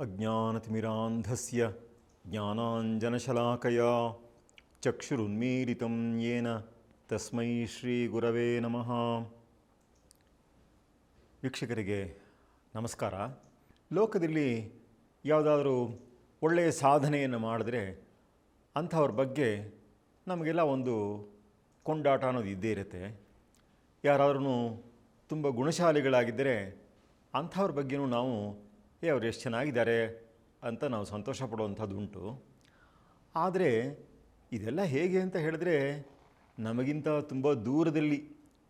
ಅಜ್ಞಾನತಿಮಿರಾಂಧಸ್ಯ ಜ್ಞಾನಾಂಜನಶಲಾಕಯಾ ಚಕ್ಷುರುನ್ಮೀಲಿತಂ ಯೇನ ತಸ್ಮೈ ಶ್ರೀ ಗುರವೇ ನಮಃ. ವೀಕ್ಷಕರಿಗೆ ನಮಸ್ಕಾರ. ಲೋಕದಲ್ಲಿ ಯಾವುದಾದ್ರೂ ಒಳ್ಳೆಯ ಸಾಧನೆಯನ್ನು ಮಾಡಿದ್ರೆ ಅಂಥವ್ರ ಬಗ್ಗೆ ನಮಗೆಲ್ಲ ಒಂದು ಕೊಂಡಾಟ ಅನ್ನೋದು ಇದ್ದೇ ಇರುತ್ತೆ. ಯಾರಾದ್ರೂ ತುಂಬ ಗುಣಶಾಲಿಗಳಾಗಿದ್ದರೆ ಅಂಥವ್ರ ಬಗ್ಗೆಯೂ ನಾವು ಅವ್ರು ಎಷ್ಟು ಚೆನ್ನಾಗಿದ್ದಾರೆ ಅಂತ ನಾವು ಸಂತೋಷ ಪಡುವಂಥದ್ದು ಉಂಟು. ಆದರೆ ಇದೆಲ್ಲ ಹೇಗೆ ಅಂತ ಹೇಳಿದ್ರೆ, ನಮಗಿಂತ ತುಂಬ ದೂರದಲ್ಲಿ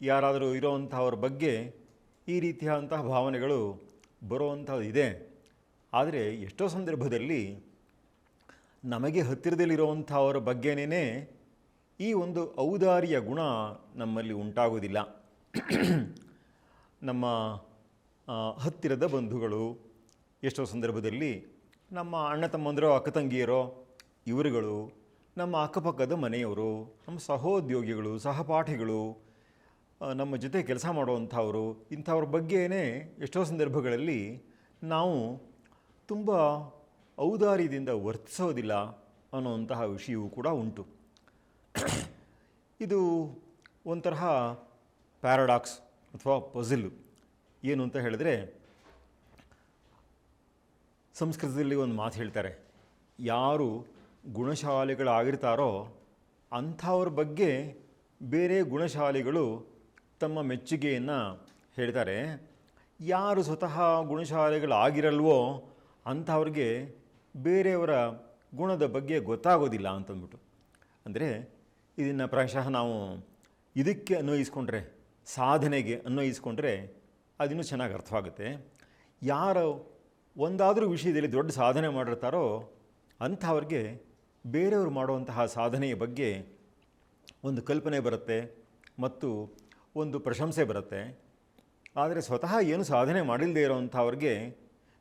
ಯಾರಾದರೂ ಇರೋವಂಥವ್ರ ಬಗ್ಗೆ ಈ ರೀತಿಯಾದಂತಹ ಭಾವನೆಗಳು ಬರುವಂಥದ್ದು ಇದೆ. ಆದರೆ ಎಷ್ಟೋ ಸಂದರ್ಭದಲ್ಲಿ ನಮಗೆ ಹತ್ತಿರದಲ್ಲಿರುವಂಥವ್ರ ಬಗ್ಗೆನೇ ಈ ಒಂದು ಔದಾರ್ಯ ಗುಣ ನಮ್ಮಲ್ಲಿ ಉಂಟಾಗೋದಿಲ್ಲ. ನಮ್ಮ ಹತ್ತಿರದ ಬಂಧುಗಳು, ಎಷ್ಟೋ ಸಂದರ್ಭದಲ್ಲಿ ನಮ್ಮ ಅಣ್ಣ ತಮ್ಮಂದಿರೋ ಅಕ್ಕ ತಂಗಿಯರೋ ಇವರುಗಳು, ನಮ್ಮ ಅಕ್ಕಪಕ್ಕದ ಮನೆಯವರು, ನಮ್ಮ ಸಹೋದ್ಯೋಗಿಗಳು, ಸಹಪಾಠಿಗಳು, ನಮ್ಮ ಜೊತೆ ಕೆಲಸ ಮಾಡುವಂಥವರು, ಇಂಥವ್ರ ಬಗ್ಗೆಯೇ ಎಷ್ಟೋ ಸಂದರ್ಭಗಳಲ್ಲಿ ನಾವು ತುಂಬ ಔದಾರ್ಯದಿಂದ ವರ್ತಿಸೋದಿಲ್ಲ ಅನ್ನೋಂತಹ ವಿಷಯವೂ ಕೂಡ ಉಂಟು. ಇದು ಒಂಥರ ಪ್ಯಾರಾಡಾಕ್ಸ್ ಅಥವಾ ಪಝಲ್. ಏನು ಅಂತ ಹೇಳಿದ್ರೆ, ಸಂಸ್ಕೃತದಲ್ಲಿ ಒಂದು ಮಾತು ಹೇಳ್ತಾರೆ, ಯಾರು ಗುಣಶಾಲಿಗಳಾಗಿರ್ತಾರೋ ಅಂಥವ್ರ ಬಗ್ಗೆ ಬೇರೆ ಗುಣಶಾಲಿಗಳು ತಮ್ಮ ಮೆಚ್ಚುಗೆಯನ್ನು ಹೇಳ್ತಾರೆ. ಯಾರು ಸ್ವತಃ ಗುಣಶಾಲಿಗಳಾಗಿರಲ್ವೋ ಅಂಥವ್ರಿಗೆ ಬೇರೆಯವರ ಗುಣದ ಬಗ್ಗೆ ಗೊತ್ತಾಗೋದಿಲ್ಲ ಅಂತಂದ್ಬಿಟ್ಟು. ಅಂದರೆ ಇದನ್ನು ಪ್ರಾಯಶಃ ನಾವು ಇದಕ್ಕೆ ಅನ್ವಯಿಸ್ಕೊಂಡ್ರೆ, ಸಾಧನೆಗೆ ಅನ್ವಯಿಸ್ಕೊಂಡ್ರೆ ಅದಿನ್ನೂ ಚೆನ್ನಾಗಿ ಅರ್ಥವಾಗುತ್ತೆ. ಯಾರು ಒಂದಾದರೂ ವಿಷಯದಲ್ಲಿ ದೊಡ್ಡ ಸಾಧನೆ ಮಾಡಿರ್ತಾರೋ ಅಂಥವ್ರಿಗೆ ಬೇರೆಯವರು ಮಾಡುವಂತಹ ಸಾಧನೆಯ ಬಗ್ಗೆ ಒಂದು ಕಲ್ಪನೆ ಬರುತ್ತೆ ಮತ್ತು ಒಂದು ಪ್ರಶಂಸೆ ಬರುತ್ತೆ. ಆದರೆ ಸ್ವತಃ ಏನು ಸಾಧನೆ ಮಾಡಿಲ್ಲದೆ ಇರೋವಂಥವ್ರಿಗೆ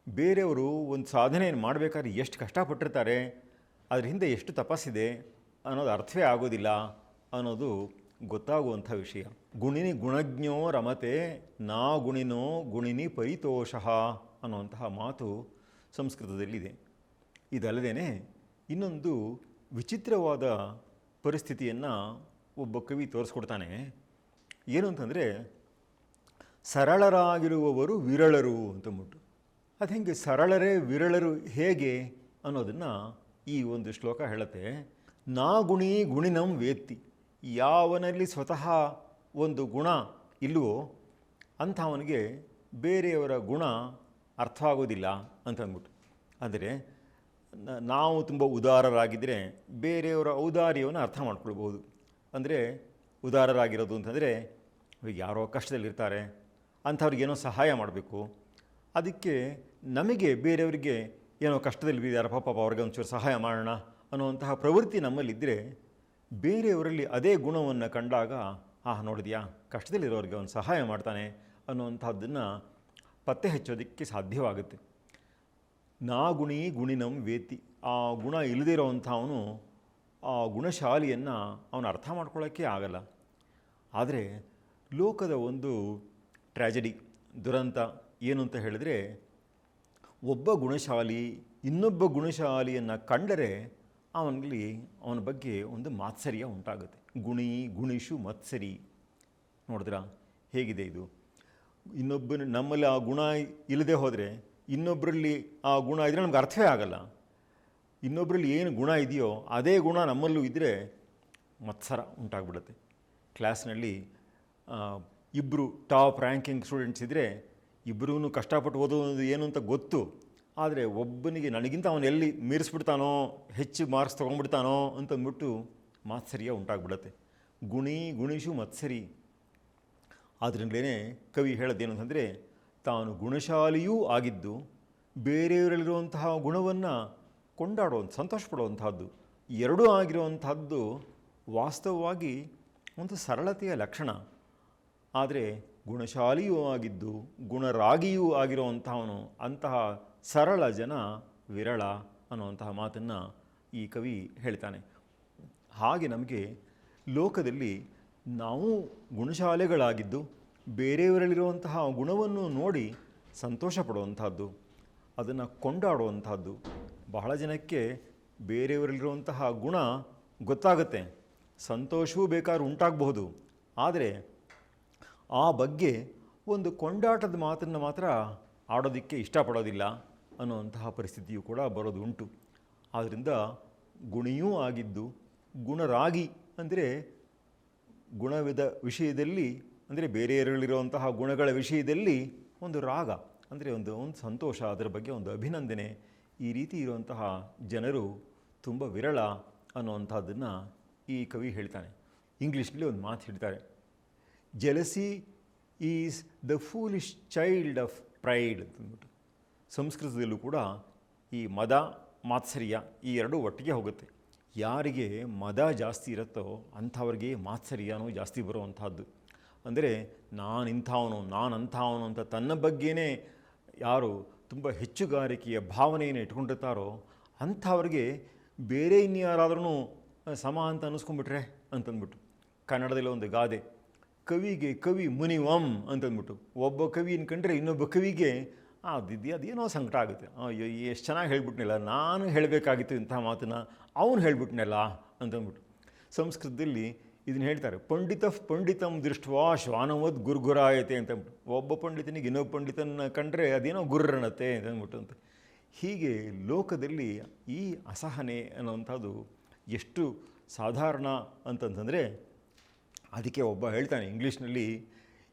ಬೇರೆಯವರು ಒಂದು ಸಾಧನೆಯನ್ನು ಮಾಡಬೇಕಾದ್ರೆ ಎಷ್ಟು ಕಷ್ಟಪಟ್ಟಿರ್ತಾರೆ, ಅದ್ರ ಹಿಂದೆ ಎಷ್ಟು ತಪಸ್ಸಿದೆ ಅನ್ನೋದು ಅರ್ಥವೇ ಆಗೋದಿಲ್ಲ ಅನ್ನೋದು ಗೊತ್ತಾಗುವಂಥ ವಿಷಯ. ಗುಣಿನಿ ಗುಣಜ್ಞೋ ರಮತೆ ನಾ ಗುಣಿನೋ ಗುಣಿನಿ ಪರಿತೋಷಃ ಅನ್ನುವಂತಹ ಮಾತು ಸಂಸ್ಕೃತದಲ್ಲಿದೆ. ಇದಲ್ಲದೇ ಇನ್ನೊಂದು ವಿಚಿತ್ರವಾದ ಪರಿಸ್ಥಿತಿಯನ್ನು ಒಬ್ಬ ಕವಿ ತೋರಿಸ್ಕೊಡ್ತಾನೆ. ಏನು ಅಂತಂದರೆ, ಸರಳರಾಗಿರುವವರು ವಿರಳರು ಅಂತಂದ್ಬಿಟ್ಟು. ಅದು ಹೆಂಗೆ ಸರಳರೇ ವಿರಳರು ಹೇಗೆ ಅನ್ನೋದನ್ನು ಈ ಒಂದು ಶ್ಲೋಕ ಹೇಳುತ್ತೆ. ನಾ ಗುಣಿ ಗುಣಿನಂ ವೇತ್ತಿ, ಯಾವನಲ್ಲಿ ಸ್ವತಃ ಒಂದು ಗುಣ ಇಲ್ಲವೋ ಅಂಥವನಿಗೆ ಬೇರೆಯವರ ಗುಣ ಅರ್ಥವಾಗೋದಿಲ್ಲ ಅಂತಂದ್ಬಿಟ್ಟು. ಅಂದರೆ ನಾವು ತುಂಬ ಉದಾರರಾಗಿದ್ದರೆ ಬೇರೆಯವರ ಔದಾರ್ಯವನ್ನು ಅರ್ಥ ಮಾಡ್ಕೊಳ್ಬೋದು. ಅಂದರೆ ಉದಾರರಾಗಿರೋದು ಅಂತಂದರೆ, ಯಾರೋ ಕಷ್ಟದಲ್ಲಿರ್ತಾರೆ, ಅಂಥವ್ರಿಗೇನೋ ಸಹಾಯ ಮಾಡಬೇಕು. ಅದಕ್ಕೆ ನಮಗೆ ಬೇರೆಯವರಿಗೆ ಏನೋ ಕಷ್ಟದಲ್ಲಿ ಬಿದ್ದಾರೆ, ಪಾಪ ಅವ್ರಿಗೆ ಒಂಚೂರು ಸಹಾಯ ಮಾಡೋಣ ಅನ್ನುವಂತಹ ಪ್ರವೃತ್ತಿ ನಮ್ಮಲ್ಲಿದ್ದರೆ, ಬೇರೆಯವರಲ್ಲಿ ಅದೇ ಗುಣವನ್ನು ಕಂಡಾಗ ನೋಡಿದ್ಯಾ, ಕಷ್ಟದಲ್ಲಿರೋರಿಗೆ ಅವನು ಸಹಾಯ ಮಾಡ್ತಾನೆ ಅನ್ನುವಂಥದ್ದನ್ನು ಪತ್ತೆ ಹಚ್ಚೋದಕ್ಕೆ ಸಾಧ್ಯವಾಗುತ್ತೆ. ನಾ ಗುಣಿ ಗುಣಿನಂ ವೇತಿ, ಆ ಗುಣ ಇಲ್ಲದೇ ಇರೋವಂಥವನು ಆ ಗುಣಶಾಲಿಯನ್ನು ಅವನು ಅರ್ಥ ಮಾಡ್ಕೊಳ್ಳೋಕ್ಕೆ ಆಗಲ್ಲ. ಆದರೆ ಲೋಕದ ಒಂದು ಟ್ರ್ಯಾಜಡಿ, ದುರಂತ ಏನು ಅಂತ ಹೇಳಿದ್ರೆ, ಒಬ್ಬ ಗುಣಶಾಲಿ ಇನ್ನೊಬ್ಬ ಗುಣಶಾಲಿಯನ್ನು ಕಂಡರೆ ಅವನಲ್ಲಿ ಅವನ ಬಗ್ಗೆ ಒಂದು ಮಾತ್ಸರ್ಯ ಉಂಟಾಗುತ್ತೆ. ಗುಣಿ ಗುಣಿಷು ಮತ್ಸರಿ. ನೋಡಿದ್ರಾ ಹೇಗಿದೆ ಇದು? ಇನ್ನೊಬ್ಬನ ನಮ್ಮಲ್ಲಿ ಆ ಗುಣ ಇಲ್ಲದೆ ಹೋದರೆ ಇನ್ನೊಬ್ಬರಲ್ಲಿ ಆ ಗುಣ ಇದ್ದರೆ ನಮ್ಗೆ ಅರ್ಥವೇ ಆಗಲ್ಲ. ಇನ್ನೊಬ್ಬರಲ್ಲಿ ಏನು ಗುಣ ಇದೆಯೋ ಅದೇ ಗುಣ ನಮ್ಮಲ್ಲೂ ಇದ್ದರೆ ಮತ್ಸರ ಉಂಟಾಗ್ಬಿಡುತ್ತೆ. ಕ್ಲಾಸ್ನಲ್ಲಿ ಇಬ್ಬರು ಟಾಪ್ ರ್ಯಾಂಕಿಂಗ್ ಸ್ಟೂಡೆಂಟ್ಸ್ ಇದ್ದರೆ ಇಬ್ಬರೂ ಕಷ್ಟಪಟ್ಟು ಓದೋದು ಏನು ಅಂತ ಗೊತ್ತು. ಆದರೆ ಒಬ್ಬನಿಗೆ ನನಗಿಂತ ಅವನು ಎಲ್ಲಿ ಮೀರಿಸ್ಬಿಡ್ತಾನೋ, ಹೆಚ್ಚು ಮಾರ್ಕ್ಸ್ ತೊಗೊಂಡ್ಬಿಡ್ತಾನೋ ಅಂತಂದ್ಬಿಟ್ಟು ಮಾತ್ಸರ್ಯ ಉಂಟಾಗ್ಬಿಡುತ್ತೆ. ಗುಣಿ ಗುಣಿಷು ಮತ್ಸರಿ. ಆದ್ದರಿಂದಲೇ ಕವಿ ಹೇಳೋದೇನು ಅಂತಂದರೆ, ತಾನು ಗುಣಶಾಲಿಯೂ ಆಗಿದ್ದು ಬೇರೆಯವರಲ್ಲಿರುವಂತಹ ಗುಣವನ್ನು ಕೊಂಡಾಡುವಂಥ, ಸಂತೋಷ ಪಡುವಂಥದ್ದು, ಎರಡೂ ಆಗಿರುವಂಥದ್ದು ವಾಸ್ತವವಾಗಿ ಒಂದು ಸರಳತೆಯ ಲಕ್ಷಣ. ಆದರೆ ಗುಣಶಾಲಿಯೂ ಆಗಿದ್ದು ಗುಣರಾಗಿಯೂ ಆಗಿರುವಂಥವನು, ಅಂತಹ ಸರಳ ಜನ ವಿರಳ ಅನ್ನುವಂತಹ ಮಾತನ್ನು ಈ ಕವಿ ಹೇಳ್ತಾನೆ. ಹಾಗೆ ನಮಗೆ ಲೋಕದಲ್ಲಿ ನಾವು ಗುಣಶಾಲಿಗಳಾಗಿದ್ದು ಬೇರೆಯವರಲ್ಲಿರುವಂತಹ ಗುಣವನ್ನು ನೋಡಿ ಸಂತೋಷ ಪಡುವಂಥದ್ದು, ಅದನ್ನು ಕೊಂಡಾಡುವಂಥದ್ದು. ಬಹಳ ಜನಕ್ಕೆ ಬೇರೆಯವರಲ್ಲಿರುವಂತಹ ಗುಣ ಗೊತ್ತಾಗುತ್ತೆ, ಸಂತೋಷವೂ ಬೇಕಾದ್ರೂ ಉಂಟಾಗಬಹುದು, ಆದರೆ ಆ ಬಗ್ಗೆ ಒಂದು ಕೊಂಡಾಟದ ಮಾತನ್ನು ಮಾತ್ರ ಆಡೋದಕ್ಕೆ ಇಷ್ಟಪಡೋದಿಲ್ಲ ಅನ್ನುವಂತಹ ಪರಿಸ್ಥಿತಿಯು ಕೂಡ ಬರೋದು ಉಂಟು. ಆದ್ದರಿಂದ ಗುಣಿಯೂ ಆಗಿದ್ದು ಗುಣರಾಗಿ ಅಂದರೆ ಗುಣವಿದ ವಿಷಯದಲ್ಲಿ, ಅಂದರೆ ಬೇರೆಯವರಲ್ಲಿರುವಂತಹ ಗುಣಗಳ ವಿಷಯದಲ್ಲಿ ಒಂದು ರಾಗ ಅಂದರೆ ಒಂದು ಸಂತೋಷ, ಅದರ ಬಗ್ಗೆ ಒಂದು ಅಭಿನಂದನೆ, ಈ ರೀತಿ ಇರುವಂತಹ ಜನರು ತುಂಬ ವಿರಳ ಅನ್ನುವಂಥದ್ದನ್ನು ಈ ಕವಿ ಹೇಳ್ತಾನೆ. ಇಂಗ್ಲೀಷ್ನಲ್ಲಿ ಒಂದು ಮಾತು ಹೇಳ್ತಾರೆ, jealousy is the foolish child of pride ಅಂತಂದ್ಬಿಟ್ಟು. ಸಂಸ್ಕೃತದಲ್ಲೂ ಕೂಡ ಈ ಮದ ಮಾತ್ಸರ್ಯ ಈ ಎರಡೂ ಒಟ್ಟಿಗೆ ಹೋಗುತ್ತೆ. ಯಾರಿಗೆ ಮದ ಜಾಸ್ತಿ ಇರುತ್ತೋ ಅಂಥವ್ರಿಗೆ ಮಾತ್ಸರ್ಯನೂ ಜಾಸ್ತಿ ಬರುವಂಥದ್ದು. ಅಂದರೆ ನಾನು ಅಂಥವನು ಅಂತ ತನ್ನ ಬಗ್ಗೆನೇ ಯಾರು ತುಂಬ ಹೆಚ್ಚುಗಾರಿಕೆಯ ಭಾವನೆಯನ್ನು ಇಟ್ಕೊಂಡಿರ್ತಾರೋ ಅಂಥವ್ರಿಗೆ ಬೇರೆ ಇನ್ಯಾರಾದ್ರೂ ಸಮ ಅಂತ ಅನ್ನಿಸ್ಕೊಂಡ್ಬಿಟ್ರೆ ಅಂತಂದ್ಬಿಟ್ಟು. ಕನ್ನಡದಲ್ಲಿ ಒಂದು ಗಾದೆ, ಕವಿಗೆ ಕವಿ ಮುನಿವಂ ಅಂತಂದ್ಬಿಟ್ಟು. ಒಬ್ಬ ಕವಿ ಅನ್ಕೊಂಡ್ರೆ ಇನ್ನೊಬ್ಬ ಕವಿಗೆ ಅದೇನೋ ಸಂಕಟ ಆಗುತ್ತೆ. ಅಯ್ಯೋ ಎಷ್ಟು ಚೆನ್ನಾಗಿ ಹೇಳ್ಬಿಟ್ನಲ್ಲ, ನಾನು ಹೇಳಬೇಕಾಗಿತ್ತು ಇಂಥ ಮಾತನ್ನು, ಅವನು ಹೇಳ್ಬಿಟ್ನಲ್ಲ ಅಂತಂದ್ಬಿಟ್ಟು. ಸಂಸ್ಕೃತದಲ್ಲಿ ಇದನ್ನು ಹೇಳ್ತಾರೆ, ಪಂಡಿತಂ ದೃಷ್ಟ್ವಾ ಶ್ವಾನವದ್ ಗುರ್ಗುರಾಯತೆ ಅಂತಂದ್ಬಿಟ್ಟು. ಒಬ್ಬ ಪಂಡಿತನಿಗೆ ಇನ್ನೊಬ್ಬ ಪಂಡಿತನ ಕಂಡ್ರೆ ಅದೇನೋ ಗುರ್ರಣತೆ ಅಂತಂದ್ಬಿಟ್ಟು ಅಂತ. ಹೀಗೆ ಲೋಕದಲ್ಲಿ ಈ ಅಸಹನೆ ಅನ್ನುವಂಥದ್ದು ಎಷ್ಟು ಸಾಧಾರಣ ಅಂತಂತಂದರೆ, ಅದಕ್ಕೆ ಒಬ್ಬ ಹೇಳ್ತಾನೆ ಇಂಗ್ಲೀಷ್ನಲ್ಲಿ,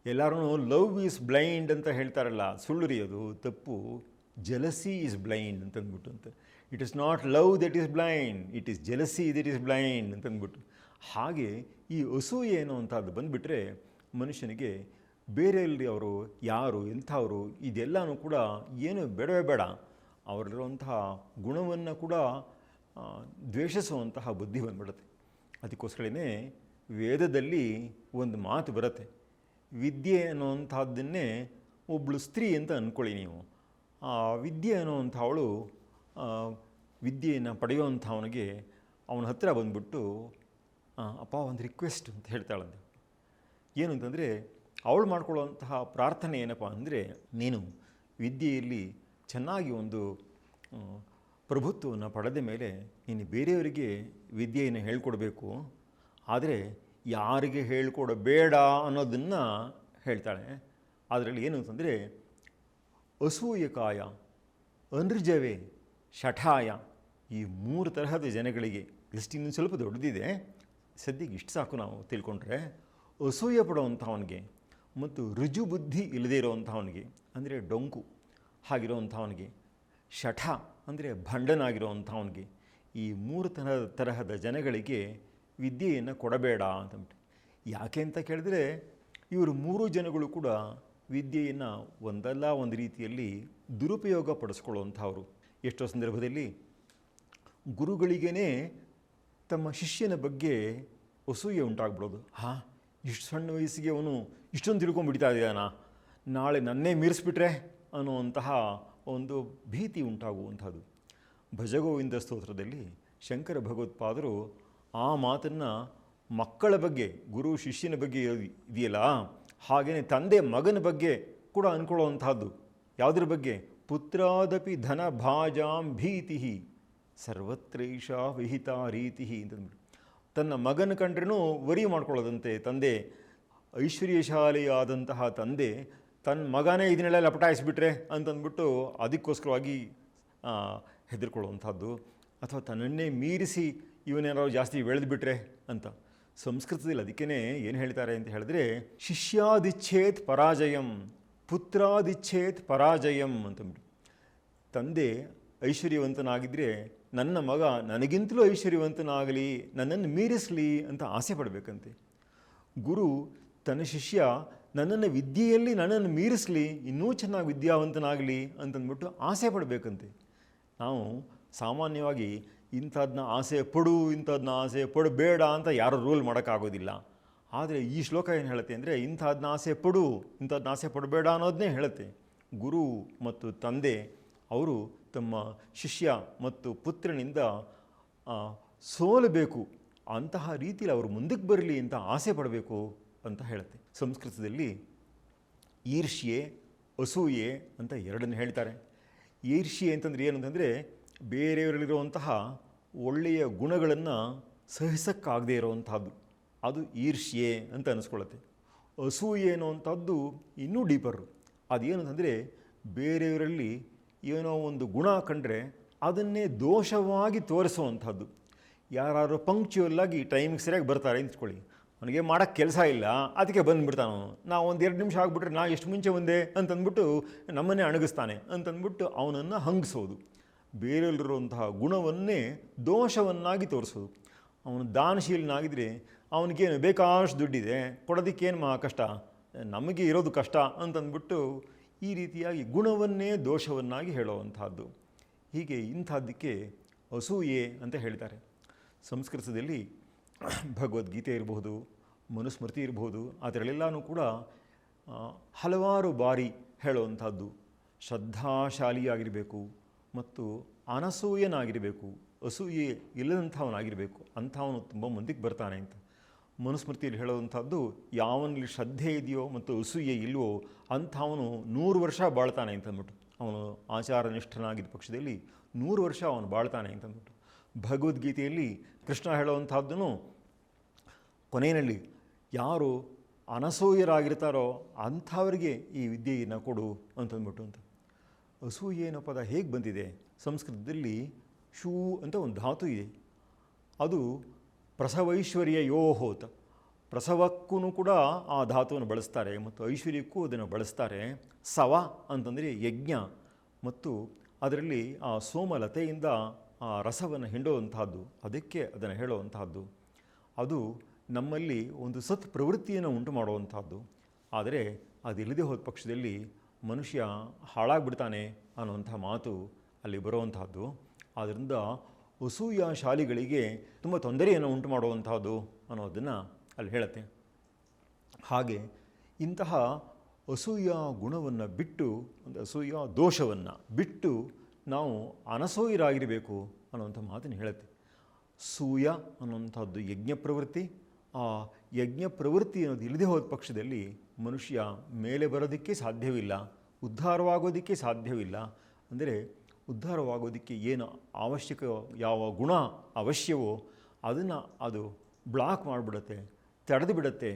ಎಲ್ಲರೂ ಲವ್ ಈಸ್ ಬ್ಲೈಂಡ್ ಅಂತ ಹೇಳ್ತಾರಲ್ಲ, ಸುಳ್ಳು ರೀ, ಅದು ತಪ್ಪು. ಜೆಲಸಿ ಈಸ್ ಬ್ಲೈಂಡ್ ಅಂತಂದ್ಬಿಟ್ಟು ಅಂತ. It is not love that is blind, it is jealousy that is blind ಅಂತಂದ್ಬಿಟ್ಟು. ಹಾಗೆ ಈ ಅಸೂಯೆ ಅನ್ನುವಂಥದ್ದು ಬಂದುಬಿಟ್ರೆ ಮನುಷ್ಯನಿಗೆ ಬೇರೆಯಲ್ಲಿ ಅವರು ಯಾರು ಎಂಥವರು ಇದೆಲ್ಲನೂ ಕೂಡ ಏನು ಬೇಡವೇ ಬೇಡ, ಅವರಲ್ಲಿರುವಂತಹ ಗುಣವನ್ನು ಕೂಡ ದ್ವೇಷಿಸುವಂತಹ ಬುದ್ಧಿ ಬಂದ್ಬಿಡುತ್ತೆ. ಅದಕ್ಕೋಸ್ಕರನೇ ವೇದದಲ್ಲಿ ಒಂದು ಮಾತು ಬರುತ್ತೆ, ವಿದ್ಯೆ ಅನ್ನುವಂಥದ್ದನ್ನೇ ಒಬ್ಬಳು ಸ್ತ್ರೀ ಅಂತ ಅಂದ್ಕೊಳ್ಳಿ ನೀವು. ಆ ವಿದ್ಯೆ ಅನ್ನುವಂಥವಳು ವಿದ್ಯೆಯನ್ನು ಪಡೆಯುವಂಥವನಿಗೆ ಅವನ ಹತ್ತಿರ ಬಂದ್ಬಿಟ್ಟು, ಅಪ್ಪ ಒಂದು ರಿಕ್ವೆಸ್ಟ್ ಅಂತ ಹೇಳ್ತಾಳಂತೆ. ಏನು ಅಂತಂದರೆ, ಅವಳು ಮಾಡ್ಕೊಳ್ಳುವಂತಹ ಪ್ರಾರ್ಥನೆ ಏನಪ್ಪ ಅಂದರೆ, ನೀನು ವಿದ್ಯೆಯಲ್ಲಿ ಚೆನ್ನಾಗಿ ಒಂದು ಪ್ರಭುತ್ವವನ್ನು ಪಡೆದ ಮೇಲೆ ನೀನು ಬೇರೆಯವರಿಗೆ ವಿದ್ಯೆಯನ್ನು ಹೇಳ್ಕೊಡ್ಬೇಕು, ಆದರೆ ಯಾರಿಗೆ ಹೇಳ್ಕೊಡಬೇಡ ಅನ್ನೋದನ್ನು ಹೇಳ್ತಾಳೆ. ಅದರಲ್ಲಿ ಏನು ಅಂತಂದರೆ, ಅಸೂಯಕಾಯ, ಅನೃಜವೇ, ಶಠಾಯ, ಈ 3 ತರಹದ ಜನಗಳಿಗೆ, ಲಿಸ್ಟ್ ಇನ್ನೂ ಸ್ವಲ್ಪ ದೊಡ್ಡದಿದೆ, ಸದ್ಯಕ್ಕೆ ಇಷ್ಟು ಸಾಕು ನಾವು ತಿಳ್ಕೊಂಡ್ರೆ. ಅಸೂಯೆ ಪಡುವಂಥವನಿಗೆ ಮತ್ತು ರುಜು ಬುದ್ಧಿ ಇಲ್ಲದೇ ಇರೋವಂಥವನಿಗೆ ಅಂದರೆ ಡೊಂಕು ಹಾಗಿರೋವಂಥವನಿಗೆ, ಶಠ ಅಂದರೆ ಭಂಡನಾಗಿರೋವಂಥವನಿಗೆ, ಈ 3 ತರಹದ ಜನಗಳಿಗೆ ವಿದ್ಯೆಯನ್ನು ಕೊಡಬೇಡ ಅಂತಂದ್ಬಿಟ್ಟು. ಯಾಕೆ ಅಂತ ಕೇಳಿದ್ರೆ, ಇವರು 3 ಜನಗಳು ಕೂಡ ವಿದ್ಯೆಯನ್ನು ಒಂದಲ್ಲ ಒಂದು ರೀತಿಯಲ್ಲಿ ದುರುಪಯೋಗ ಪಡಿಸ್ಕೊಳ್ಳುವಂಥವ್ರು. ಎಷ್ಟೋ ಸಂದರ್ಭದಲ್ಲಿ ಗುರುಗಳಿಗೇ ತಮ್ಮ ಶಿಷ್ಯನ ಬಗ್ಗೆ ಅಸೂಯೆ ಉಂಟಾಗ್ಬಿಡೋದು. ಇಷ್ಟು ಸಣ್ಣ ವಯಸ್ಸಿಗೆ ಅವನು ಇಷ್ಟೊಂದು ತಿಳ್ಕೊಂಡ್ಬಿಡ್ತಾ ಇದ್ದಾನ, ನಾಳೆ ನನ್ನೇ ಮೀರಿಸ್ಬಿಟ್ರೆ ಅನ್ನುವಂತಹ ಒಂದು ಭೀತಿ ಉಂಟಾಗುವಂಥದ್ದು. ಭಜಗೋವಿಂದ ಸ್ತೋತ್ರದಲ್ಲಿ ಶಂಕರ ಭಗವತ್ಪಾದರು ಆ ಮಾತನ್ನು ಮಕ್ಕಳ ಬಗ್ಗೆ, ಗುರು ಶಿಷ್ಯನ ಬಗ್ಗೆ ಇದೆಯಲ್ಲ, ಹಾಗೆಯೇ ತಂದೆ ಮಗನ ಬಗ್ಗೆ ಕೂಡ ಅಂದ್ಕೊಳ್ಳುವಂಥದ್ದು. ಯಾವುದ್ರ ಬಗ್ಗೆ? ಪುತ್ರಾದಪಿ ಧನ ಭಾಜಾಂ ಭೀತಿ ಸರ್ವತ್ರೈಷ ವಿಹಿತ ರೀತಿ ಅಂತಂದ್ಬಿಟ್ಟು. ತನ್ನ ಮಗನ ಕಂಡ್ರೂ ವರಿ ಮಾಡ್ಕೊಳ್ಳೋದಂತೆ ತಂದೆ, ಐಶ್ವರ್ಯಶಾಲಿಯಾದಂತಹ ತಂದೆ ತನ್ನ ಮಗನೇ ಇದನ್ನೆಲ್ಲ ಲಪಟಾಯಿಸ್ಬಿಟ್ರೆ ಅಂತಂದ್ಬಿಟ್ಟು ಅದಕ್ಕೋಸ್ಕರವಾಗಿ ಹೆದರ್ಕೊಳ್ಳುವಂಥದ್ದು, ಅಥವಾ ತನ್ನನ್ನೇ ಮೀರಿಸಿ ಇವನೇನಾದ್ರು ಜಾಸ್ತಿ ಬೆಳೆದುಬಿಟ್ರೆ ಅಂತ. ಸಂಸ್ಕೃತದಲ್ಲಿ ಅದಕ್ಕೇ ಏನು ಹೇಳ್ತಾರೆ ಅಂತ ಹೇಳಿದ್ರೆ, ಶಿಷ್ಯಾದಿಚ್ಛೇತ್ ಪರಾಜಯಂ, ಪುತ್ರಾದಿಚ್ಛೇತ್ ಪರಾಜಯಂ ಅಂತಂದ್ಬಿಟ್ಟು. ತಂದೆ ಐಶ್ವರ್ಯವಂತನಾಗಿದ್ದರೆ ನನ್ನ ಮಗ ನನಗಿಂತಲೂ ಐಶ್ವರ್ಯವಂತನಾಗಲಿ, ನನ್ನನ್ನು ಮೀರಿಸಲಿ ಅಂತ ಆಸೆ ಪಡಬೇಕಂತೆ. ಗುರು ತನ್ನ ಶಿಷ್ಯ ನನ್ನನ್ನು ವಿದ್ಯೆಯಲ್ಲಿ ನನ್ನನ್ನು ಮೀರಿಸಲಿ, ಇನ್ನೂ ಚೆನ್ನಾಗಿ ವಿದ್ಯಾವಂತನಾಗಲಿ ಅಂತಂದ್ಬಿಟ್ಟು ಆಸೆ ಪಡಬೇಕಂತೆ. ನಾವು ಸಾಮಾನ್ಯವಾಗಿ ಇಂಥದನ್ನ ಆಸೆ ಪಡು, ಇಂಥದನ್ನ ಆಸೆ ಪಡಬೇಡ ಅಂತ ಯಾರೂ ರೂಲ್ ಮಾಡೋಕ್ಕಾಗೋದಿಲ್ಲ. ಆದರೆ ಈ ಶ್ಲೋಕ ಏನು ಹೇಳುತ್ತೆ ಅಂದರೆ, ಇಂಥದನ್ನ ಆಸೆ ಪಡು, ಇಂಥದನ್ನ ಆಸೆ ಪಡಬೇಡ ಅನ್ನೋದನ್ನೇ ಹೇಳುತ್ತೆ. ಗುರು ಮತ್ತು ತಂದೆ ಅವರು ತಮ್ಮ ಶಿಷ್ಯ ಮತ್ತು ಪುತ್ರನಿಂದ ಸೋಲಬೇಕು, ಅಂತಹ ರೀತಿಯಲ್ಲಿ ಅವರು ಮುಂದಕ್ಕೆ ಬರಲಿ ಅಂತ ಆಸೆ ಪಡಬೇಕು ಅಂತ ಹೇಳುತ್ತೆ. ಸಂಸ್ಕೃತದಲ್ಲಿ ಈರ್ಷ್ಯೆ, ಅಸೂಯೆ ಅಂತ ಎರಡನ್ನು ಹೇಳ್ತಾರೆ. ಈರ್ಷ್ಯೆ ಅಂತಂದರೆ ಏನಂತಂದರೆ ಬೇರೆಯವರಲ್ಲಿರುವಂತಹ ಒಳ್ಳೆಯ ಗುಣಗಳನ್ನು ಸಹಿಸೋಕ್ಕಾಗದೇ ಇರೋವಂಥದ್ದು, ಅದು ಈರ್ಷ್ಯೆ ಅಂತ ಅನ್ನಿಸ್ಕೊಳ್ಳುತ್ತೆ. ಅಸೂಯೆ ಅನ್ನುವಂಥದ್ದು ಇನ್ನೂ ಡೀಪರು. ಅದೇನು ಅಂತಂದರೆ ಬೇರೆಯವರಲ್ಲಿ ಏನೋ ಒಂದು ಗುಣ ಕಂಡ್ರೆ ಅದನ್ನೇ ದೋಷವಾಗಿ ತೋರಿಸುವಂಥದ್ದು. ಯಾರು ಪಂಕ್ಚುವಲ್ಲಾಗಿ ಟೈಮಿಗೆ ಸರಿಯಾಗಿ ಬರ್ತಾರೆ ಅಂತ್ಕೊಳ್ಳಿ, ಅವನಿಗೆ ಮಾಡೋಕ್ಕೆ ಕೆಲಸ ಇಲ್ಲ, ಅದಕ್ಕೆ ಬಂದುಬಿಡ್ತಾನು. ನಾವು ಒಂದು 2 ನಿಮಿಷ ಆಗಿಬಿಟ್ರೆ ನಾ ಎಷ್ಟು ಮುಂಚೆ ಬಂದೆ ಅಂತಂದ್ಬಿಟ್ಟು ನಮ್ಮನ್ನೇ ಅಣಗಿಸ್ತಾನೆ ಅಂತಂದ್ಬಿಟ್ಟು ಅವನನ್ನು ಹಂಗಿಸೋದು. ಬೇರೆಯಲ್ಲಿರುವಂತಹ ಗುಣವನ್ನೇ ದೋಷವನ್ನಾಗಿ ತೋರಿಸೋದು. ಅವನು ದಾನಶೀಲನಾಗಿದ್ದರೆ ಅವನಿಗೇನು ಬೇಕಾಷ್ಟು ದುಡ್ಡಿದೆ, ಕೊಡೋದಕ್ಕೇನು ಕಷ್ಟ, ನಮಗೆ ಇರೋದು ಕಷ್ಟ ಅಂತಂದ್ಬಿಟ್ಟು ಈ ರೀತಿಯಾಗಿ ಗುಣವನ್ನೇ ದೋಷವನ್ನಾಗಿ ಹೇಳುವಂಥದ್ದು. ಹೀಗೆ ಇಂಥದ್ದಕ್ಕೆ ಅಸೂಯೆ ಅಂತ ಹೇಳ್ತಾರೆ. ಸಂಸ್ಕೃತದಲ್ಲಿ ಭಗವದ್ಗೀತೆ ಇರಬಹುದು, ಮನುಸ್ಮೃತಿ ಇರಬಹುದು, ಅದರಲ್ಲೆಲ್ಲನೂ ಕೂಡ ಹಲವಾರು ಬಾರಿ ಹೇಳುವಂಥದ್ದು ಶ್ರದ್ಧಾಶಾಲಿಯಾಗಿರಬೇಕು ಮತ್ತು ಅನಸೂಯನಾಗಿರಬೇಕು, ಅಸೂಯೆ ಇಲ್ಲದಂಥವನಾಗಿರಬೇಕು, ಅಂಥವನು ತುಂಬ ಮುಂದಕ್ಕೆ ಬರ್ತಾನೆ ಅಂತ. ಮನುಸ್ಮೃತಿಯಲ್ಲಿ ಹೇಳುವಂಥದ್ದು ಯಾವನಲ್ಲಿ ಶ್ರದ್ಧೆ ಇದೆಯೋ ಮತ್ತು ಅಸೂಯೆ ಇಲ್ವೋ ಅಂಥವನು 100 ವರ್ಷ ಬಾಳ್ತಾನೆ ಅಂತಂದ್ಬಿಟ್ಟು, ಅವನು ಆಚಾರನಿಷ್ಠನಾಗಿದ್ದ ಪಕ್ಷದಲ್ಲಿ 100 ವರ್ಷ ಅವನು ಬಾಳ್ತಾನೆ ಅಂತಂದ್ಬಿಟ್ಟು. ಭಗವದ್ಗೀತೆಯಲ್ಲಿ ಕೃಷ್ಣ ಹೇಳುವಂಥದ್ದನ್ನು ಕೊನೆಯಲ್ಲಿ ಯಾರು ಅನಸೂಯರಾಗಿರ್ತಾರೋ ಅಂಥವರಿಗೆ ಈ ವಿದ್ಯೆಯನ್ನು ಕೊಡು ಅಂತಂದ್ಬಿಟ್ಟು ಅಂತ. ಅಸೂಯೆ ಅನ್ನೋ ಪದ ಹೇಗೆ ಬಂದಿದೆ? ಸಂಸ್ಕೃತದಲ್ಲಿ ಶೂ ಅಂತ ಒಂದು ಧಾತು ಇದೆ. ಅದು ಪ್ರಸವೈಶ್ವರ್ಯ ಯೋಹೋತ, ಪ್ರಸವಕ್ಕೂ ಕೂಡ ಆ ಧಾತುವನ್ನು ಬಳಸ್ತಾರೆ ಮತ್ತು ಐಶ್ವರ್ಯಕ್ಕೂ ಅದನ್ನು ಬಳಸ್ತಾರೆ. ಸವ ಅಂತಂದರೆ ಯಜ್ಞ, ಮತ್ತು ಅದರಲ್ಲಿ ಆ ಸೋಮಲತೆಯಿಂದ ಆ ರಸವನ್ನು ಹಿಂಡುವಂತಹದ್ದು, ಅದಕ್ಕೆ ಅದನ್ನು ಹೇಳುವಂತಹದ್ದು. ಅದು ನಮ್ಮಲ್ಲಿ ಒಂದು ಸತ್ ಪ್ರವೃತ್ತಿಯನ್ನು ಉಂಟು ಮಾಡುವಂಥದ್ದು. ಆದರೆ ಅದಿಲ್ಲದೆ ಹೋದ ಪಕ್ಷದಲ್ಲಿ ಮನುಷ್ಯ ಹಾಳಾಗ್ಬಿಡ್ತಾನೆ ಅನ್ನುವಂಥ ಮಾತು ಅಲ್ಲಿ ಬರುವಂತಹದ್ದು. ಆದ್ದರಿಂದ ಅಸೂಯ ಶಾಲಿಗಳಿಗೆ ತುಂಬ ತೊಂದರೆಯನ್ನು ಉಂಟು ಮಾಡುವಂತಹದ್ದು ಅನ್ನೋದನ್ನು ಅಲ್ಲಿ ಹೇಳುತ್ತೆ. ಹಾಗೆ ಇಂತಹ ಅಸೂಯ ಗುಣವನ್ನು ಬಿಟ್ಟು, ಒಂದು ಅಸೂಯ ದೋಷವನ್ನು ಬಿಟ್ಟು ನಾವು ಅನಸೂಯರಾಗಿರಬೇಕು ಅನ್ನುವಂಥ ಮಾತನ್ನು ಹೇಳುತ್ತೆ. ಸೂಯ ಅನ್ನುವಂಥದ್ದು ಯಜ್ಞ ಪ್ರವೃತ್ತಿ. ಆ ಯಜ್ಞ ಪ್ರವೃತ್ತಿ ಅನ್ನೋದು ಇಲ್ಲದೆ ಹೋದ ಪಕ್ಷದಲ್ಲಿ ಮನುಷ್ಯ ಮೇಲೆ ಬರೋದಕ್ಕೆ ಸಾಧ್ಯವಿಲ್ಲ, ಉದ್ಧಾರವಾಗೋದಕ್ಕೆ ಸಾಧ್ಯವಿಲ್ಲ. ಅಂದರೆ ಉದ್ಧಾರವಾಗೋದಕ್ಕೆ ಏನು ಅವಶ್ಯಕ, ಯಾವ ಗುಣ ಅವಶ್ಯವೋ ಅದನ್ನು ಅದು ಬ್ಲಾಕ್ ಮಾಡಿಬಿಡುತ್ತೆ, ತಡೆದು ಬಿಡುತ್ತೆ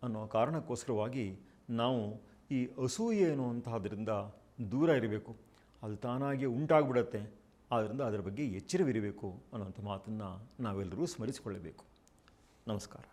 ಅನ್ನೋ ಕಾರಣಕ್ಕೋಸ್ಕರವಾಗಿ ನಾವು ಈ ಅಸೂಯೆ ಅನ್ನುವಂತಹದ್ರಿಂದ ದೂರ ಇರಬೇಕು. ಅದು ತಾನಾಗಿ ಉಂಟಾಗ್ಬಿಡತ್ತೆ. ಆದ್ದರಿಂದ ಅದರ ಬಗ್ಗೆ ಎಚ್ಚರವಿರಬೇಕು ಅನ್ನೋಂಥ ಮಾತನ್ನು ನಾವೆಲ್ಲರೂ ಸ್ಮರಿಸಿಕೊಳ್ಳಬೇಕು. ನಮಸ್ಕಾರ.